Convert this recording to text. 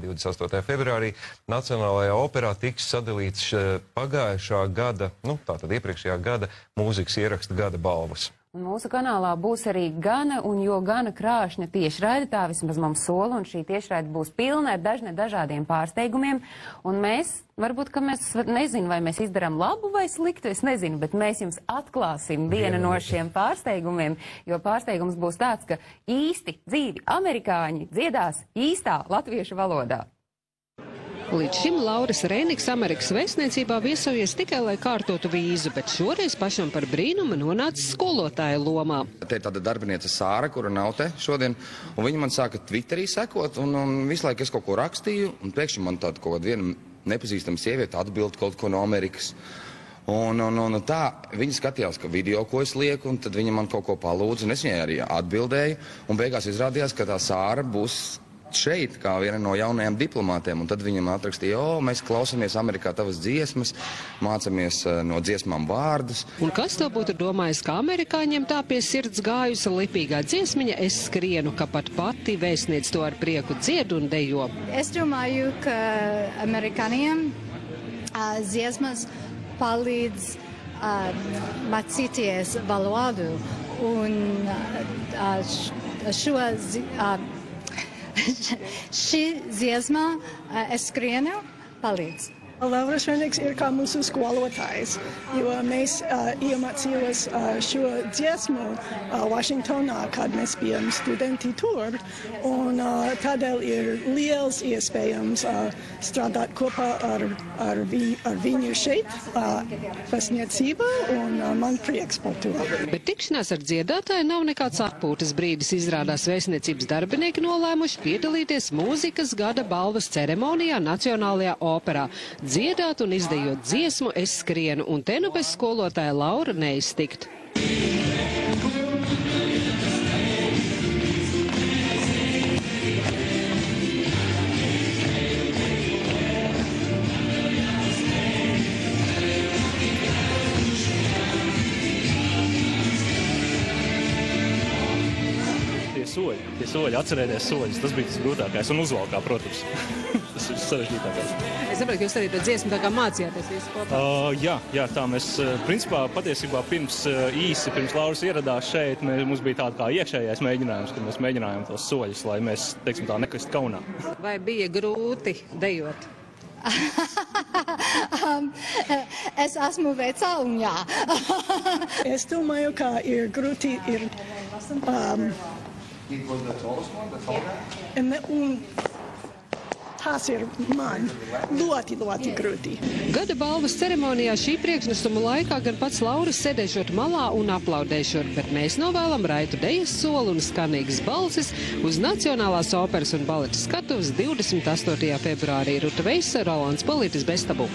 28. februārī Nacionālajā operā tiks sadalīts pagājušā gada, tātad iepriekšējā gada mūzikas ieraksta gada balvas. Un mūsu kanālā būs arī gana krāšņa tiešraide, tā vismaz mums sola, un šī tiešraide būs pilna ar dažādiem pārsteigumiem. Un varbūt, ka mēs nezinu, vai mēs izdarām labu vai sliktu, es nezinu, bet mēs jums atklāsim vienu no šiem pārsteigumiem, jo pārsteigums būs tāds, ka īsti dzīvi amerikāņi dziedās īstā latviešu valodā. Līdz šim Lauris Rēniks Amerikas vēstniecībā viesojies tikai, lai kārtotu vīzu, bet šoreiz pašam par brīnumu nonācis skolotāja lomā. Te ir tāda darbiniece Sāra, kura nav te šodien, un viņa man sāka Twitterī sekot, un visu laiku es kaut ko rakstīju, un pēkšņi man tāda kaut kāda viena nepazīstama sieviete atbild kaut ko no Amerikas. Un tā, viņa skatījās, ka video, ko es lieku, un tad viņa man kaut ko palūdza, un es viņai arī atbildēju, un beigās izrādījās, ka tā Sāra būs šeit, kā viena no jaunajām diplomātiem, un tad viņam atrakstīja, mēs klausamies Amerikā tavas dziesmas, mācamies no dziesmām vārdus. Un kas to būtu domājis, ka amerikāņiem tā pie sirds gājusi lipīgā dziesmiņa Es skrienu, ka pat pati vēstniec to ar prieku dzied un dejo? Es domāju, ka amerikāņiem dziesmas palīdz mācīties valodu, un šī dziesma Es skrienu palīdz. Lauris Rēniks ir kā mūsu skolotājs, jo mēs iemācījos šo dziesmu Vašingtonā, kad mēs bijām studenti tur, un tādēl ir liels iespējams strādāt kopā ar viņu šeit, pasniedzībā, un man prieks par to. Bet tikšanās ar dziedātāju nav nekāds atpūtas brīdis. Izrādās vēstniecības darbinieki nolēmuši piedalīties mūzikas gada balvas ceremonijā Nacionālajā operā. Dziedāt un izdejot dziesmu Es skrienu, un te nu bez skolotāja Laura neiztikt. Tie soļi, atcerēties soļus, tas bija tas grūtākais, un uzvalkā, protams. Tas ir sarežģītākais. Es saprotu, ka jūs arī to dziesmu tā kā mācījāties visu kopā. Jā, tā mēs, principā, patiesībā pirms Lauris ieradās šeit, mums bija tāda kā iekšējais mēģinājums, kad mēs mēģinājām tos soļus, lai mēs, teiksim tā, nekrist kaunā. Vai bija grūti dejot? Es esmu vecā, un jā. Es domāju, ka ir grūti, un tas ir man ļoti grūti. Gada balvas ceremonijā šī priekšnesuma laikā gan pats Lauris sēdēšot malā un aplaudēšot, bet mēs novēlam raitu dejas soli un skanīgas balsis uz Nacionālās operas un baleta skatuves 28. februārī. Ruta Veisa, Rolands Polītis, Bez tabu.